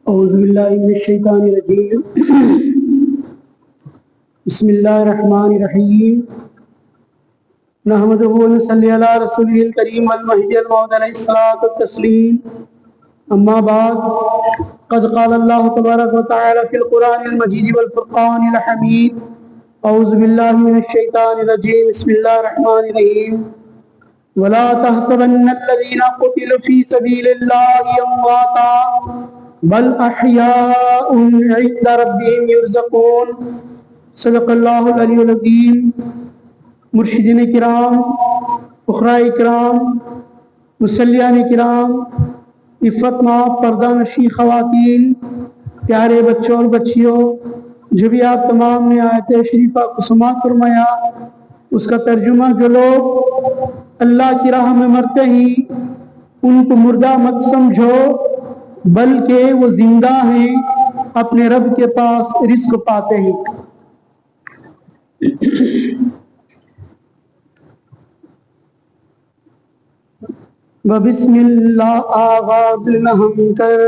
اعوذ باللہ من الشیطان الرجیم بسم اللہ الرحمن الرحیم نحمدہ و نصلی علی رسولہ الکریم المہدی الموعود علیہ الصلاۃ والتسلیم اما بعد قد قال اللہ تبارک و تعالی فی القرآن المجید والفرقان الحمید اعوذ باللہ من الشیطان الرجیم بسم اللہ الرحمن الرحیم ولا تحسبن الذین قتلوا فی سبیل اللہ امواتا بل احیاء عند ربهم یرزقون صدق اللہ العلی العظیم۔ مرشدین کرام، فقراء کرام، مصلیان کرام، عفت ماں پردہ نشی خواتین، پیارے بچوں اور بچیوں، جو بھی آپ تمام نے آیت شریفہ کو سماعت فرمایا، اس کا ترجمہ جو لوگ اللہ کی راہ میں مرتے ہی ان کو مردہ مت سمجھو، بلکہ وہ زندہ ہیں، اپنے رب کے پاس رزق پاتے ہیں۔ بسم اللہ آغاز نہ ہم کر،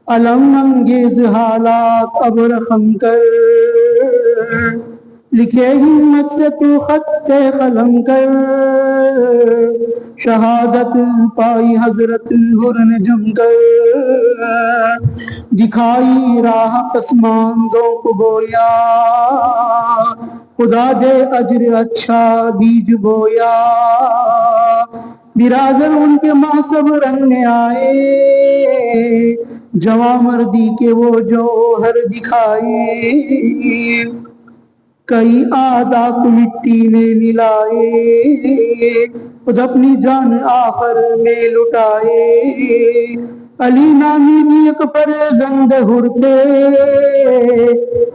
علم انگیز حالات اب رقم کر، لکھے ہمت سے تو خط قلم کر، شہادت پائی حضرت الحر نے جم کر، دکھائی راہ پسماندوں کو گویا، خدا دے اجر اچھا بیج بویا، برادر ان کے محسب رنگ میں آئے، جواں مردی کے وہ جوہر دکھائے، کئی آدھا کو مٹی میں ملائے، خود اپنی جان آخر میں لٹائے، علی نامی بھی ایک فرزند حر تھے،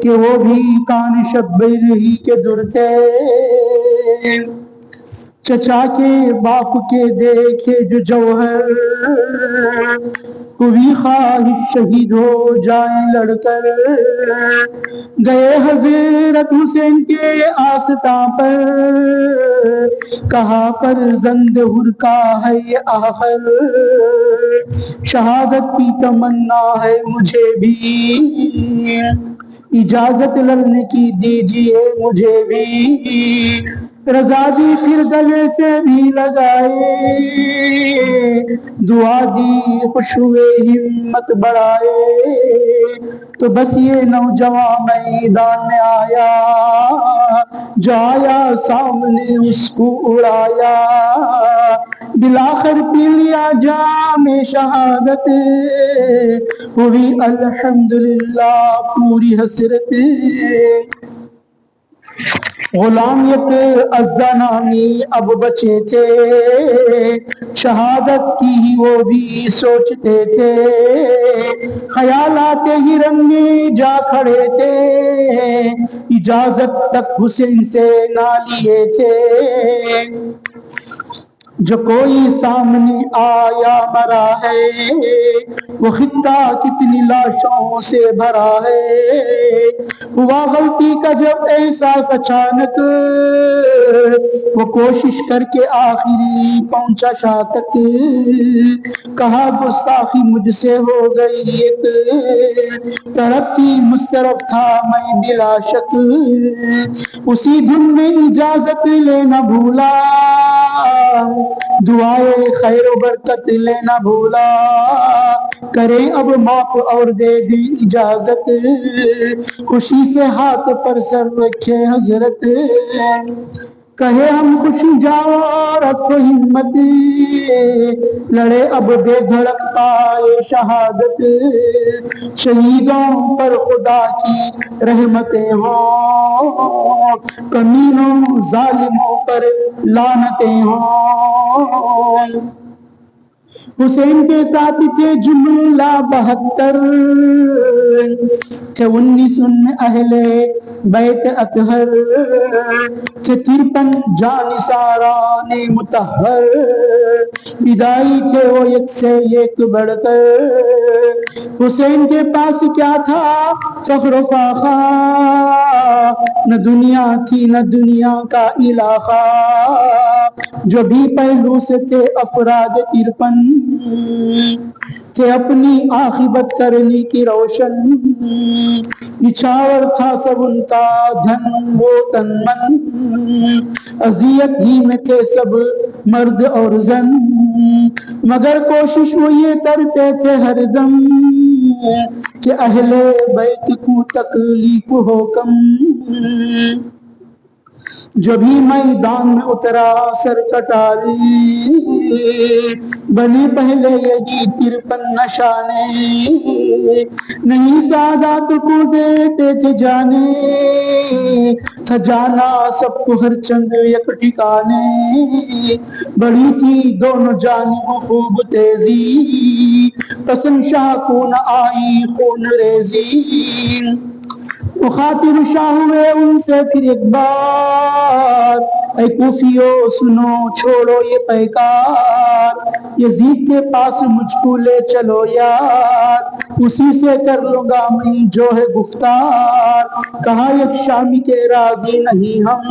کہ وہ بھی کان شبیر ہی کے در تھے، چچا کے باپ کے دیکھے جو جوہر، ہوئی خواہش شہید ہو جائیں لڑ کر، گئے حضرت حسین کے آستاں پر، کہا فرزند حر کا ہے یہ آخر، شہادت کی تمنا ہے مجھے بھی، اجازت لڑنے کی دیجیے مجھے بھی، رضا دی پھر گلے سے بھی لگائے، دعا دی خوش ہوئے ہمت بڑھائے، تو بس یہ نوجوان میدان میں آیا، جو آیا سامنے اس کو اڑایا، بالآخر پی لیا جام شہادت، ہوئی الحمدللہ پوری حسرت، غلام یک عزا نامی اب بچے تھے، شہادت کی ہی وہ بھی سوچتے تھے، خیالات ہی رنگ میں جا کھڑے تھے، اجازت تک حسین سے نہ لیے تھے، جو کوئی سامنے آیا مرا ہے، وہ خطہ کتنی لاشوں سے بھرا ہے، ہوا غلطی کا جب احساس اچانک، وہ کوشش کر کے آخری پہنچا شاہ تک، کہا گستاخی مجھ سے ہو گئی ایک، تڑپتی مسترب تھا میں بلا شک، اسی دھن میں اجازت لینا بھولا، دعائے خیر و برکت لینا بھولا، کرے اب معاف اور دے دی اجازت، خوشی سے ہاتھ پر سر رکھے حضرت، کہے ہم خوشی جاؤ رکھو ہمت، لڑے اب بے دھڑک پائے شہادت، شہیدوں پر خدا کی رحمتیں ہوں، کمینوں ظالموں پر لعنتیں ہوں، حسین کے ساتھ تھے جملہ 72، تھے 19 ان میں اہل بیت اطہر، تھے 53 جانثاران مطہر، فدائی تھے وہ ایک سے ایک بڑھ کر، حسین کے پاس کیا تھا فخر و فاخر، نہ دنیا تھی نہ دنیا کا علاقہ، جو بھی پہلو سے تھے افراد ترپن، تھے اپنی عاقبت کرنے کی روشن، نچھاور تھا سب ان کا دھن و تن من، اذیت ہی میں تھے سب مرد اور زن، مگر کوشش وہ یہ کرتے تھے ہر دم کہ اہل بیت کو تکلیف ہو کم، جو بھی میدان میں اترا سر کٹا لی، بنے پہلے یہی 53 نشانے، نہیں سادات کو دیتے تھے جانے، تھا جانا سب کو ہر چند یک ٹھکانے، بڑی تھی دونوں جانب خوب تیزی، پسند شاہ کو نہ آئی خون ریزی، مخاطب شاہ ہوئے ان سے پھر ایک بار، اے کوفیو سنو چھوڑو یہ پیکار، یزید کے پاس مجھ کو لے چلو یار، اسی سے کر لوں گا میں جو ہے گفتار، کہا ایک شامی کے راضی نہیں ہم،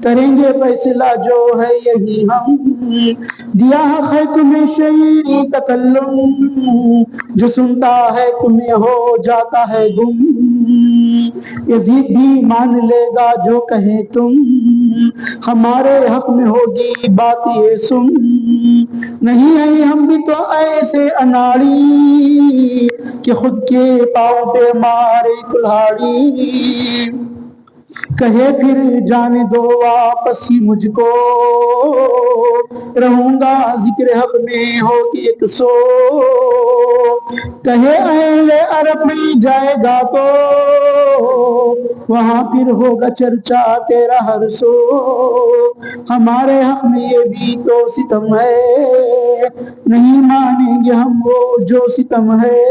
کریں گے فیصلہ جو ہے یہی ہم، دیا حق ہے تمہیں شعری تکلم، جو سنتا ہے تمہیں ہو جاتا ہے گم، یزید بھی مان لے گا جو کہیں تم، ہمارے حق میں ہوگی بات یہ سن، نہیں ہیں ہم بھی تو ایسے اناڑی کہ خود کے پاؤں پہ مارے کلہاڑی، کہے پھر جانے دو واپس ہی مجھ کو، رہوں گا ذکر حق میں ہو کہ ایک سو، کہے اہل عرب میں جائے گا تو وہاں پھر ہوگا چرچا تیرا ہر سو، ہمارے حق میں یہ بھی تو ستم ہے، نہیں مانیں گے ہم وہ جو ستم ہے،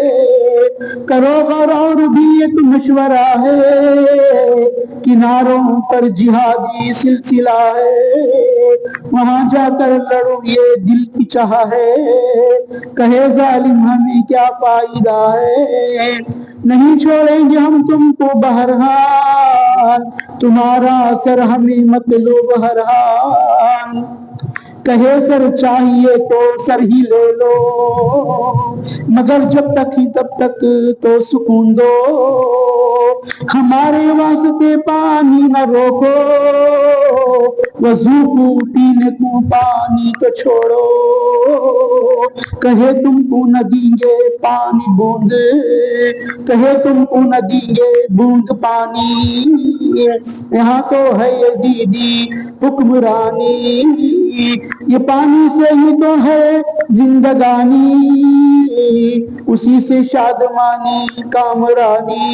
کرو غور اور بھی ایک مشورہ ہے، کناروں پر جہادی سلسلہ ہے، وہاں جا کر لڑو یہ دل کی چاہ ہے، کہے ظالم ہمیں کیا فائدہ ہے، نہیں چھوڑیں گے ہم تم کو بہرحال، تمہارا سر ہمیں مطلوب ہر حال، کہے سر چاہیے تو سر ہی لے لو، مگر جب تک ہی تب تک تو سکون دو، ہمارے واسطے پانی نہ روکو، وضو کو پینے کو پانی تو چھوڑو، کہے تم کو نہ دیں گے پانی بوند، کہے تم کو نہ دیں گے بوند پانی، یہاں تو ہے یزیدی حکمرانی، یہ پانی سے ہی تو ہے زندگانی، اسی سے شادمانی کامرانی،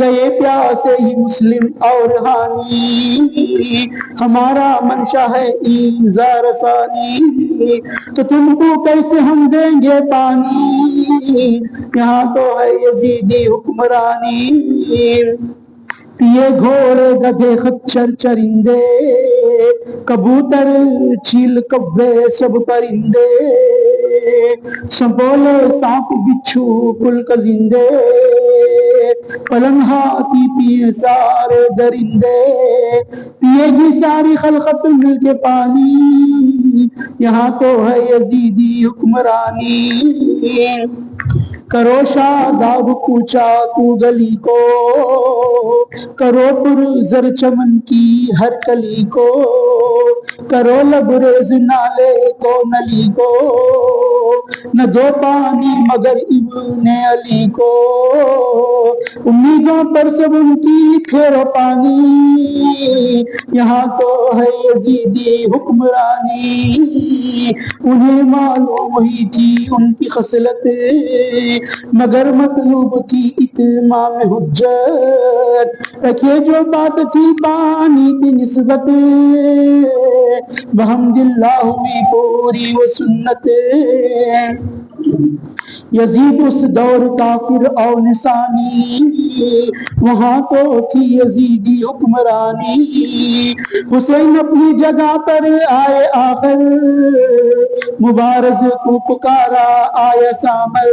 گئے پیاسے ہی مسلم اور حانی، ہمارا منشا ہے ایذا رسانی، تو تم کو کیسے ہم دیں گے پانی، یہاں تو ہے یزیدی حکمرانی، پیے گھوڑے گدھے خچر چرندے، کبوتر چیل کبے سب پرندے، سنبولے سانپ بچھو پلک زندے، پلنگ ہاتھی پیے سارے درندے، پیے گی ساری خلقت مل کے پانی، یہاں تو ہے یزیدی حکمرانی، کرو شاداب کوچا کو گلی کو، کرو پر زر چمن کی ہر کلی کو، کرو لبریز نالے کو نلی کو، نہ دو پانی مگر ابن علی کو، امیدوں پر سب ان کی پھیرو پانی، یہاں تو ہے یزیدی حکمرانی، انہیں معلوم ہی تھی ان کی خصلت، مگر مطلوب تھی اتمام حجت، رکھے جو بات تھی پانی کی نسبت، بحمد اللہ ہوئی پوری وہ سنت، یزید اس دور کافر اور لسانی، وہاں تو تھی یزیدی حکمرانی۔ حسین اپنی جگہ پر آئے آخر، مبارز کو پکارا آیا سامر،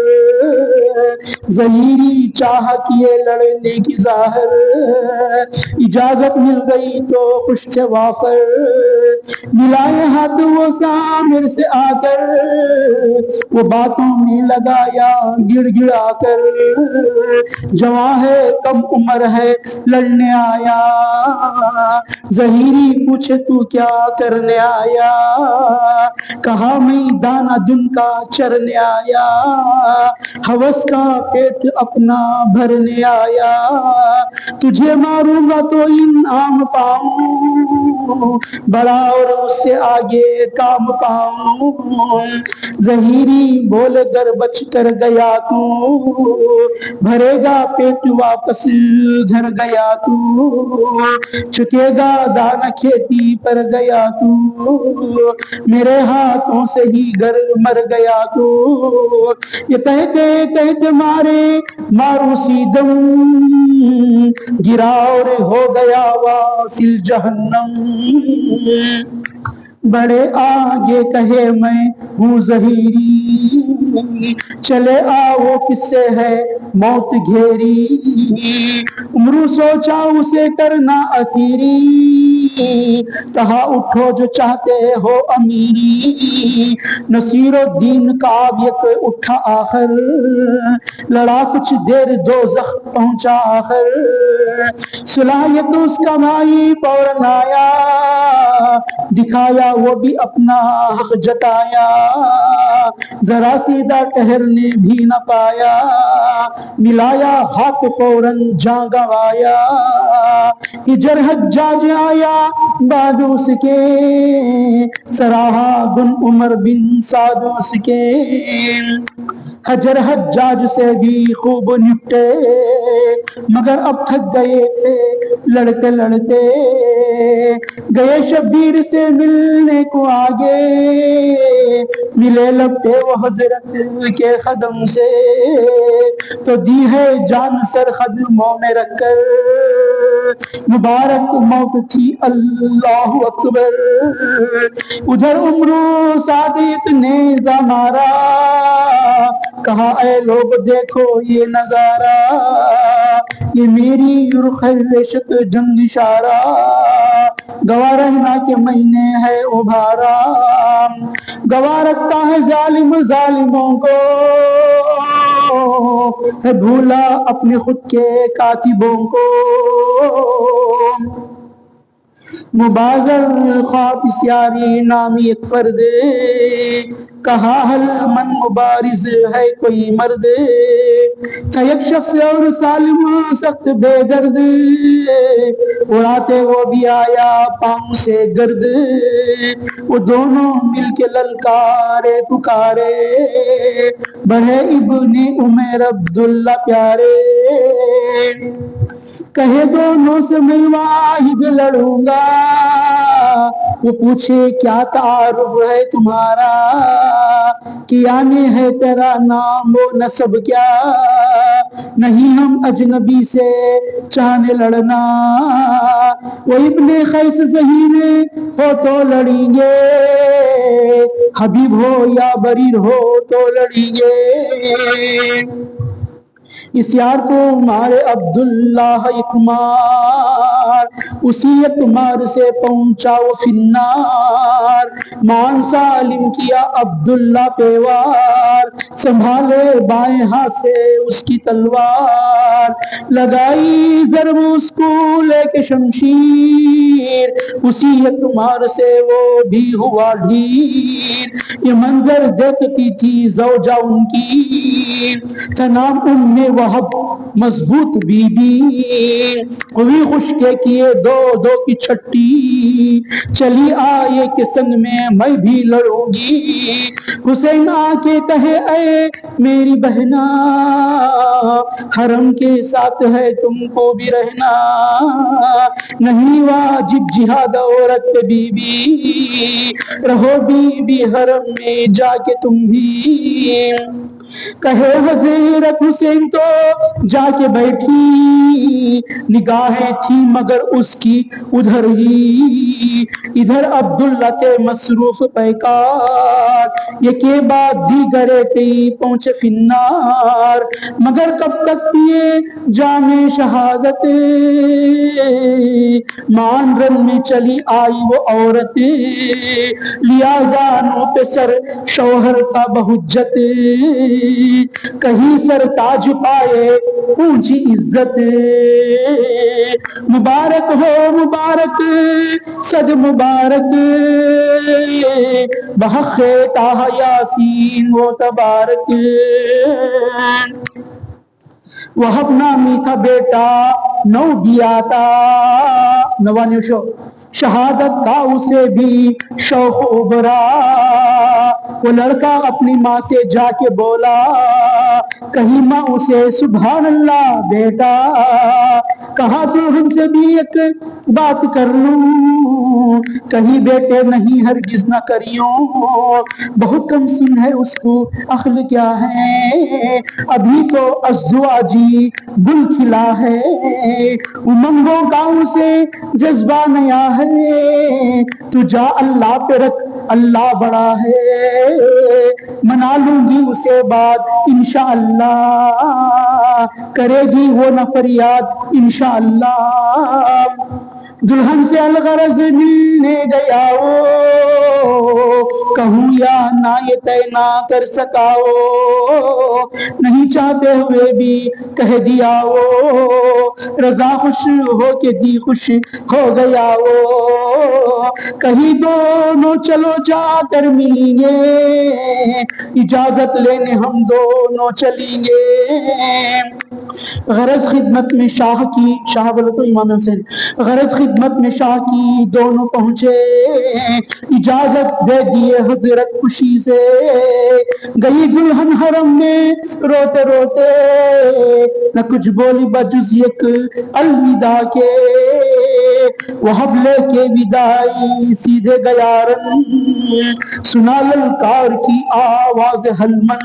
ظہیری چاہ کیے لڑنے کی ظاہر، اجازت مل گئی تو خوش تھے وافر، ملائے ہاتھ وہ سامر سے آ کر، وہ باتوں میں لگایا گڑ گڑا کر، جوان ہے کم عمر ہے لڑنے آیا، ظہیری پوچھے تو کیا کرنے آیا، کہا میں دانہ دن کا چرنے آیا، ہوس کا پیٹ اپنا بھرنے آیا، تجھے ماروں گا تو انعام پاؤں، بڑا اور اس سے آگے کام پاؤں، ظہیری بولے گر بچ کر گیا تو، بھرے گا پیٹ واپس گھر گیا تو، چکے گا دانہ کھیتی پر گیا تو، میرے ہاتھوں سے ہی گر مر گیا تو، یہ کہتے کہتے مارے ماروسی دم، گرا اور ہو گیا واصل جہنم، بڑے آگے کہے میں ہوں ظہیری، چلے آؤ کس سے ہے موت گھیری، عمرو سوچا اسے کرنا اسیری، کہا اٹھو جو چاہتے ہو امیری، نصیر الدین کاویک اٹھا آخر، لڑا کچھ دیر دوزخ پہنچا آخر، صلاحیت اس کا بھائی فوراً آیا، دکھایا وہ بھی اپنا حق جتایا، ذرا سیدھا ٹہرنے بھی نہ پایا، ملایا ہاتھ فوراً جاں گوایا، ہجر حجاج آیا بعد اس کے، سراہا بن عمر بن سعد اس کے، حجر حجاج سے بھی خوب نپٹے، مگر اب تھک گئے تھے لڑتے لڑتے، گئے شبیر سے ملنے کو آگے، ملے لپٹے وہ حضرت کے قدم سے، تو دی ہے جان سر قدموں میں رکھ کر، مبارک موت تھی اللہ اکبر، ادھر عمرو صادق نے مارا، کہا اے لوگ دیکھو یہ نظارہ، یہ میری رخ ویشت جنگ اشارہ، گواہ رہنا کہ میں نے ہے ابھارا، گواہ رکھتا ہے ظالم ظالموں کو، ہے بھولا اپنے خود کے کاتبوں کو، مبازر خواب سیاری نامی ایک فرد، کہا حل من مبارز ہے کوئی مرد، تھا ایک شخص اور سالم سخت بے درد، اڑاتے وہ بھی آیا پاؤں سے گرد، وہ دونوں مل کے للکارے پکارے، بڑھے ابن عمر عبداللہ پیارے، کہے دونوں سے میں واحد لڑوں گا، وہ پوچھے کیا تعارف ہے تمہارا، کیا نے ہے تیرا نام و نسب کیا، نہیں ہم اجنبی سے چاہنے لڑنا، وہ ابن قیس ظہیر ہو تو لڑیں گے، حبیب ہو یا بریر ہو تو لڑیں گے، اس یار کو مارے عبداللہ اکمار، اسی اکمار سے پہنچا وہ فنار، مان سالم کیا عبداللہ پہ وار، سنبھالے بائیں ہاتھ سے اس کی تلوار، لگائی ضرب اس کو لے کے شمشیر، اسی اکمار سے وہ بھی ہوا ڈھیر، یہ منظر دیکھتی تھی زوجہ ان کی، تھا نام ام وہب مضبوط بی بی، ہوئی خشکے کیے دو دو کی چھٹی، چلی آئے کے سنگ میں بھی لڑوں گی، حسین آ کے کہے اے میری بہنا، حرم کے ساتھ ہے تم کو بھی رہنا، نہیں واجب جہاد عورت پہ بی بی، رہو بی بی حرم میں جا کے تم بھی، کہے حضرت حسین تو جا کے بیٹھی، نگاہیں تھی مگر اس کی ادھر ہی، ادھر عبداللہ تھے مصروف پیکار، یہ کے بعد دیگرے کئی پہنچے فنار، مگر کب تک پیے جام شہادت، مان رن میں چلی آئی وہ عورت، لیا زانوں پہ سر شوہر کا بہجت، کہیں سر تاج پائے اونچی عزت، مبارک ہو مبارک صد مبارک، بحق طٰہٰ یاسین و تبارک، وہب نامی تھا بیٹا نو بیاتا، نوانیوشو شہادت کا اسے بھی شوق ابھرا، وہ لڑکا اپنی ماں سے جا کے بولا، کہی ماں اسے سبحان اللہ بیٹا، کہا تو ہم سے بھی ایک بات کر لوں، کہیں بیٹے نہیں ہرگز نہ کریوں، بہت کم سن ہے اس کو عقل کیا ہے، ابھی تو ازواجی گل کھلا ہے، امنگوں کا اسے جذبہ نیا ہے، تو جا اللہ پہ رکھ اللہ بڑا ہے، منا لوں گی اسے بات انشاءاللہ، کرے گی وہ نہ فریاد انشاءاللہ، دلہن سے الغرض ملنے گیا وہ، کہوں یا نہ یہ طے نہ کر سکا وہ، نہیں چاہتے ہوئے بھی کہہ دیا وہ، رضا خوش ہو کے دی خوش ہو گیا وہ، کہیں دونوں چلو جا کر ملیں گے، اجازت لینے ہم دونوں چلیں گے، غرض خدمت میں شاہ کی، شاہ بولے تو امام حسین، غرض خدمت میں شاہ کی دونوں پہنچے، اجازت دے دیے حضرت خوشی سے، گئی دلہن حرم میں روتے روتے، نہ کچھ بولی بجز یک الوداع کے، وہب لے کے وداعی سیدھے گیا رن، سنا للکار کی آواز حلمن،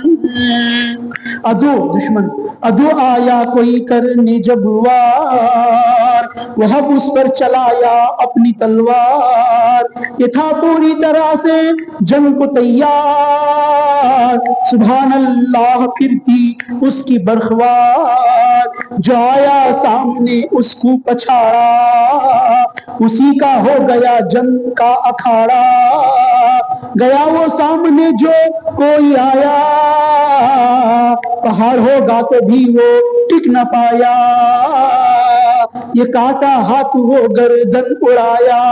ادو دشمن ادو آیا کوئی کرنے جب وار، وہب اس پر چلایا اپنی تلوار، یہ تھا پوری طرح سے جنگ کو تیار، سبحان اللہ پھرتی اس کی برخوار، جو آیا سامنے اس کو پچھاڑا، اسی کا ہو گیا جنگ کا اکھاڑا، گیا وہ سامنے جو کوئی آیا، پہاڑ ہوگا تو بھی وہ ٹک نہ پایا، یہ کاٹا ہاتھ وہ گردن اڑایا،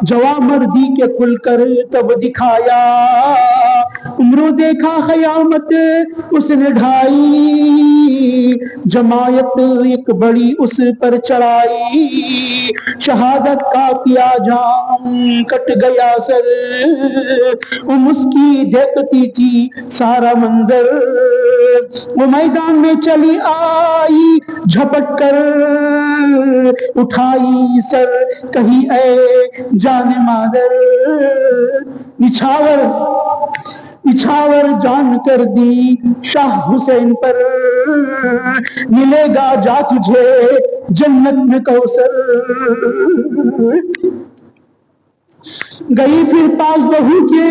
جواں مردی کے کھل کر تب دکھایا، عمروں دیکھا قیامت اس نے ڈھائی، جماعت ایک بڑی اس پر چڑھائی، شہادت کا پیا جام کٹ گیا سر، وہ مسکی دیکھتی تھی سارا منظر، وہ میدان میں چلی آئی جھپٹ کر، اٹھائی سر کہیں اے جان مادر، نچھاور جان کر دی شاہ حسین پر، ملے گا جا تجھے جنت میں کوثر، گئی پھر پاس بہو کے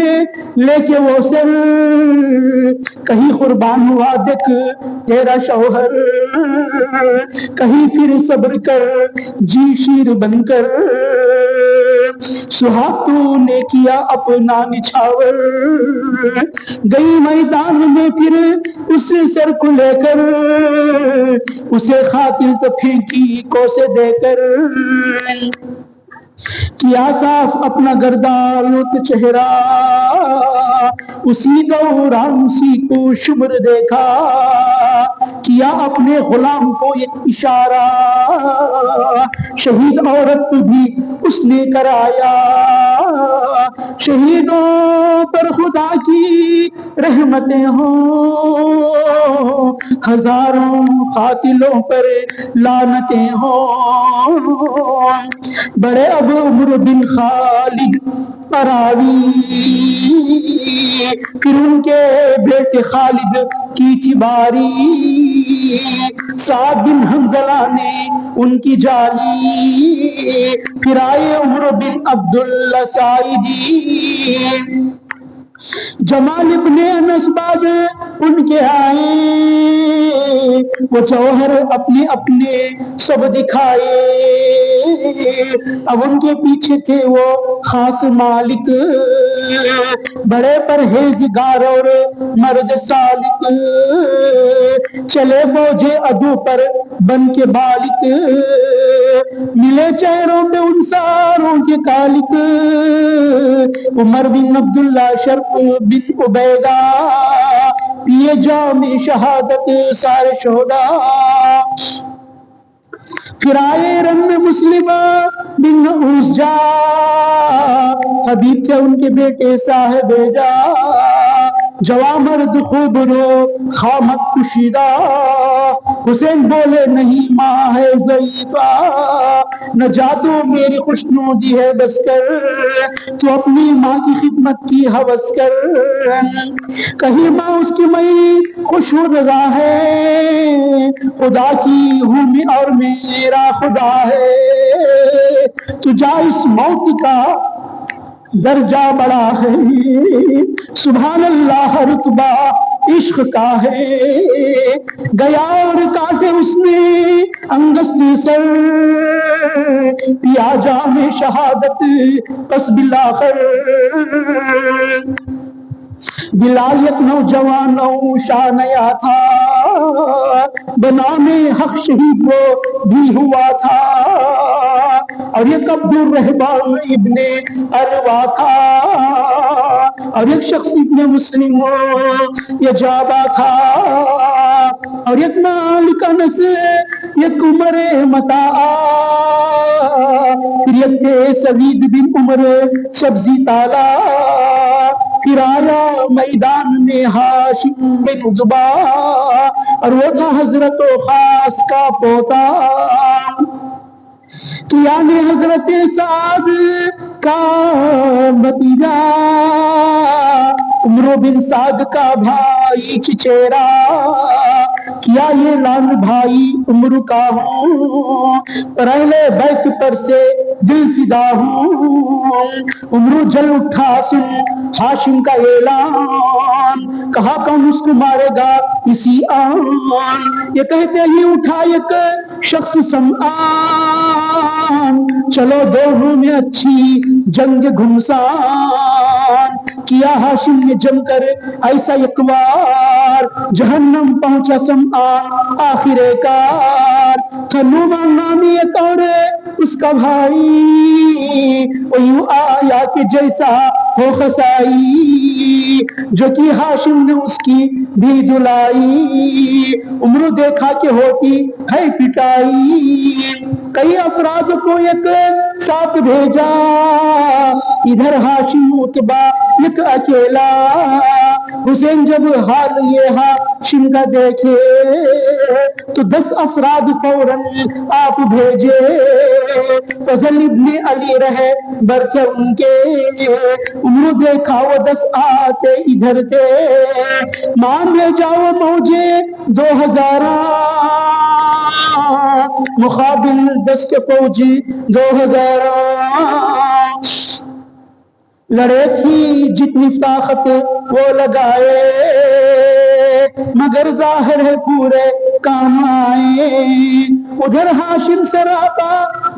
لے کے وہ سر، کہیں قربان ہوا دیکھ تیرا شوہر، کہیں پھر صبر کر جی شیر بن کر، سہاگ تو نے کیا اپنا نچھاور، گئی میدان میں پھر اس سر کو لے کر، اسے خاطر تو پھینکی کوسے دے کر، کیا صاف اپنا گردالوت چہرہ، اسی دوران اسی کو شمر دیکھا، کیا اپنے غلام کو ایک اشارہ، شہید عورت بھی اس نے کرایا، شہیدوں پر خدا کی رحمتیں ہوں، ہزاروں قاتلوں پر لعنتیں ہوں، بڑے ابو عمرو بن خالد اراوی، پھر ان کے بیٹے خالد کی تھی باری، سعد بن حنظلہ نے ان کی جالی، پھر آئے عمر بن عبداللہ سعیدی، جمال ابن انس بعد ان کے آئے، وہ جوہر اپنے اپنے سب دکھائے، اب ان کے پیچھے تھے وہ خاص مالک، بڑے پرہیزگار اور مرد سالک، چلے فوج عدو پر بن کے بالک، ملے چہروں پہ ان ساروں کے کالک، عمر بن عبداللہ، شرف بن عبیدہ، پیے جام شہادت سارے شہداء، پھر آئے رن مسلمہ بن عزجہ، حبیب تھے ان کے بیٹے صاحب جا، جواں مرد خوب رو خامت کشیدہ، حسین بولے نہیں ماں ہے ضعیفہ، نہ جاتو میری خوشنودی ہے بس کر، تو اپنی ماں کی خدمت کی ہوس کر، کہیں ماں اس کی مئی خوش و رضا ہے، خدا کی ہوں میں اور میرا خدا ہے، تو جا اس موت کا درجہ بڑا ہے، سبحان اللہ رتبہ عشق کا ہے، گیا اور کاٹے اس نے انگستی سر، پیا جام شہادت پس بالآخر، بلال یک نوجوان نو شاہ نیا تھا، بنام حق شہید وہ بھی ہوا تھا، اور ایک عبد الرحمن ابن اروا تھا، اور ایک شخص ابن مسلم یجابہ تھا، اور ایک مالک انس، ایک عمر متاع، پھر ایک تھے سوید بن عمر سبزی تالا، پھر آیا میدان میں ہاشم بن عتبہ، اور وہ تھا حضرت خاص کا پوتا، کیا نے حضرت سعد کا بھتیجا، عمرو بن سعد کا بھائی چچیرا، کیا یہ لال بھائی عمر کا ہوں، پر اہل بیت پر سے دل فدا ہوں، عمرو جل اٹھا سن ہاشم کا اعلان، کہا کون اس کو مارے گا اسی آن، یہ کہتے ہی اٹھا ایک شخص سمعان، چلو دونوں میں اچھی جنگ گھمسان، کیا ہاشم نے جم کر ایسا ایک وار، جہنم پہنچا سمعان آخر کار، تھا نعمان نامی ایک اور اس کا بھائی، وہ یوں آیا کہ جیسا ہو خسائی، جو کہ ہاشم نے اس کی بھی دلائی، عمرو دیکھا کہ ہوتی ہے پٹائی، کئی افراد کو ایک ساتھ بھیجا، ادھر ہاشم عتبہ ایک اکیلا، حسین جب حال یہ ہاشم کا دیکھے، تو 10 افراد فوراً آپ بھیجے، فضل ابن علی رہے برتھے ان کے، عمرو دیکھا وہ 10 آتے ادھر تھے، مان لے جاؤ موجے 2000، مقابل 10 کے فوجی 2000، لڑے تھی جتنی طاقت وہ لگائے، مگر ظاہر ہے پورے کام آئے، ادھر ہاشم سراپا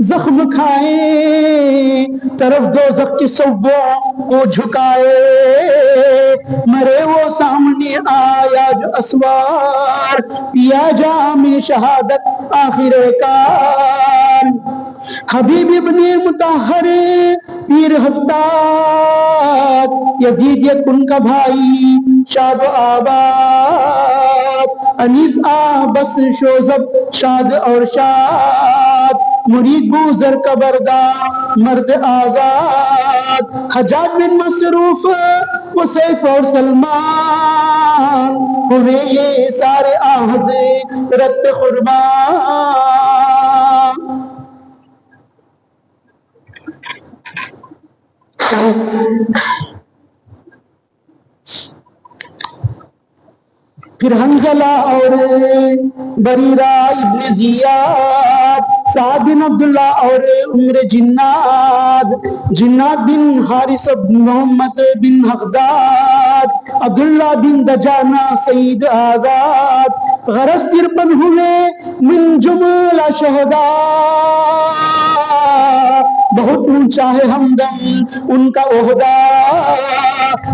زخم کھائے، طرف دوزخ کے صوبوں کو جھکائے، مرے وہ سامنے آیا جو اسوار، پیا جام شہادت آخر کار، حبیب ابن مطہر پیر ہفتاد، یزید یک ان کا بھائی شاد و آباد، انیس آبس شوزب شاد اور شاد، مرید بوزر کا بردار مرد آزاد، حجاج بن مصروف وہ سیف اور سلمان، ہوئے یہ سارے آہد رت قربان، پھر حنزلہ اور بریرہ ابن زیاد، سعد بن عبداللہ اور عمر جناد بن حارث بن محمد بن حقداد، عبداللہ بن دجانہ سعید آزاد، غرض 53 ہوئے من جملہ شہداء، بہت اونچا ہے ہمدم ان کا عہدہ،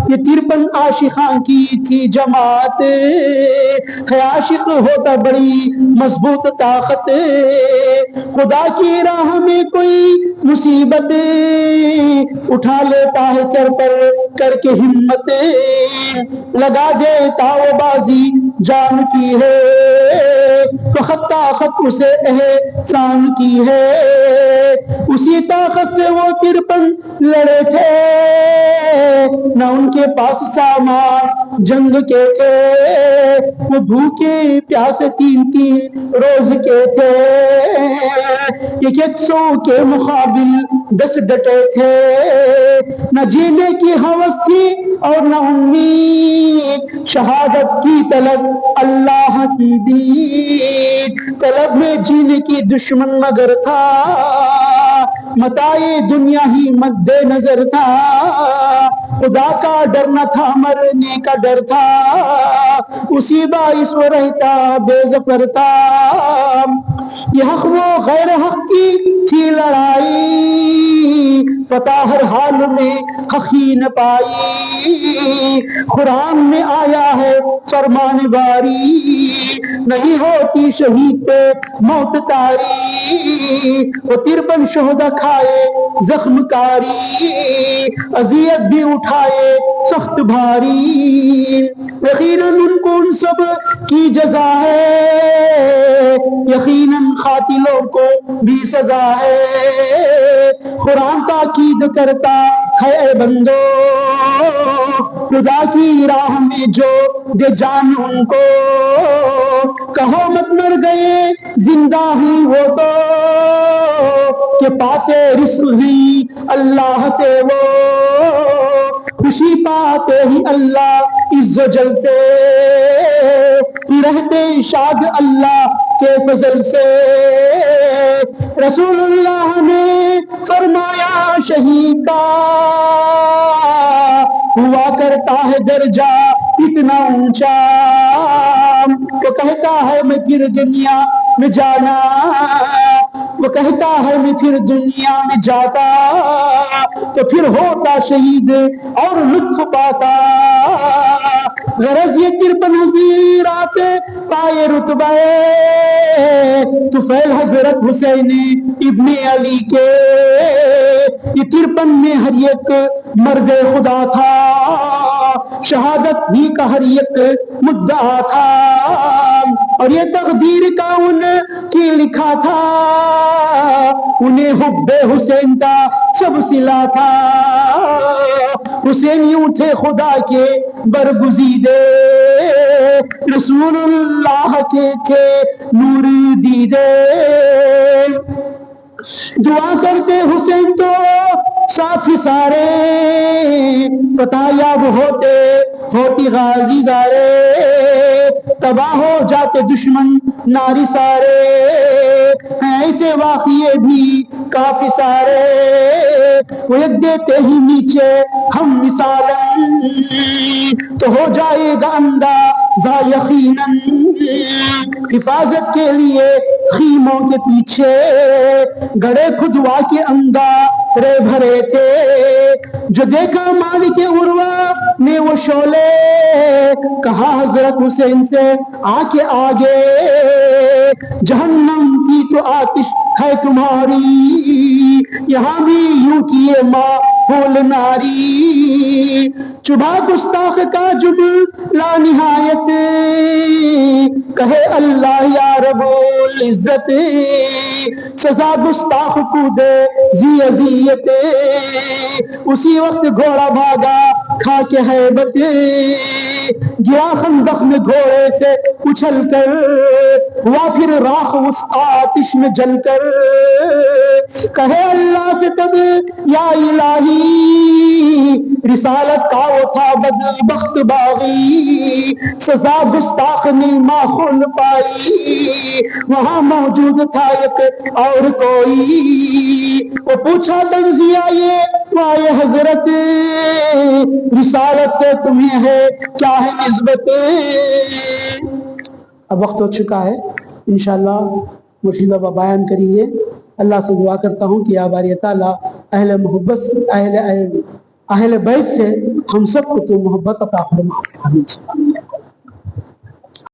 یہ 53 عاشقاں کی تھی جماعت، ہے عاشق ہوتا بڑی مضبوط طاقت، خدا کی راہ میں کوئی مصیبت اٹھا لیتا ہے سر پر کر کے ہمت، لگا دیتا وہ بازی جان کی ہے، تو خطا خط اسے احسان کی ہے، اسی طاقت سے وہ 53 لڑے تھے، نہ ان کے پاس سامان جنگ کے تھے، وہ بھوکے پیاسے 3 روز کے تھے، 100 کے مقابل 10 ڈٹے تھے، نہ جینے کی ہوس تھی اور نہ امید، شہادت کی طلب اللہ کی دید، طلب میں جینے کی دشمن مگر تھا، متاع دنیا ہی مد نظر تھا، خدا کا ڈر نہ تھا مرنے کا ڈر تھا، اسی باعث وہ رہتا بے ظفر تھا، یہ حق و غیر حق کی تھی لڑائی، فتح ہر حال میں حق ہی نہ پائی، قرآن میں آیا ہے فرمان باری، نہیں ہوتی شہید پہ موت تاری، وہ 53 شہداء کھائے زخم کاری، اذیت بھی اٹھائے سخت بھاری، یقیناً ان کو ان سب کی جزا ہے، یقیناً قاتلوں کو بھی سزا ہے، قرآن تاکید کرتا ہے اے بندو، خدا کی راہ میں جو دے جان ان کو، کہو مت مر گئے زندہ ہی وہ تو، کہ پاتے رزق ہی اللہ سے وہ، خوشی پاتے ہی اللہ عز و جل سے، ہی رہتے شاد اللہ کے فضل سے، رسول اللہ نے فرمایا شہید کا ہوا کرتا ہے درجہ اتنا اونچا، وہ کہتا ہے میں پھر دنیا میں جانا، وہ کہتا ہے میں پھر دنیا میں جاتا، تو پھر ہوتا شہید اور لطف پاتا، غرض یہ 53 حضیرات پائے رتبہ طفیل حضرت حسین ابن علی کے، یہ 53 میں ہر ایک مرد خدا تھا، شہادت بھی کا ہر ایک مدعا تھا، اور یہ تقدیر کا ان کی لکھا تھا، انہیں حب حسین کا سب صلہ تھا، حسین یوں تھے خدا کے برگزیدے، رسول اللہ کے تھے نور دیدے، دعا کرتے حسین تو ساتھی سارے، فتح یاب ہوتی غازی زارے، تباہ ہو جاتے دشمن ناری سارے، ہیں ایسے واقعے بھی کافی سارے، وہ ایک دیتے ہی نیچے ہم مثالاً، تو ہو جائے گا اندازہ یقیناً، حفاظت کے لیے خیموں کے پیچھے گڑے خدوا کے انگارے بھرے تھے، جو دیکھا مالک عروہ نے وہ شعلے، کہا حضرت حسین سے آ کے آگے، جہنم کی تو آتش ہے تمہاری، یہاں بھی یوں کیے ماحول ناری، چبھا گستاخ کا جملہ نہایت، کہے اللہ یا رب العزت، سزا گستاخ کو دے ذی اذیت، اسی وقت گھوڑا بھاگا کھا کے ہیبت، گیا خندق میں گھوڑے سے اچھل کر، ہوا پھر راکھ اس آتش میں جل کر، کہے اللہ سے تب یا الہی رسالت کا وہ تھا بدبخت باغی، سزا گستاخ نے ماخول پائی، وہاں موجود تھا ایک اور کوئی، وہ پوچھا تنزیہ یہ حضرت رسالت سے تمہیں ہے کیا ہے نسبت؟ اب وقت ہو چکا ہے، انشاءاللہ مرشد بابا بیان کریں گے۔ اللہ سے دعا کرتا ہوں کہ یا باری تعالیٰ اہل محبت اہل بیت سے ہم سب کو تو محبت عطا فرما۔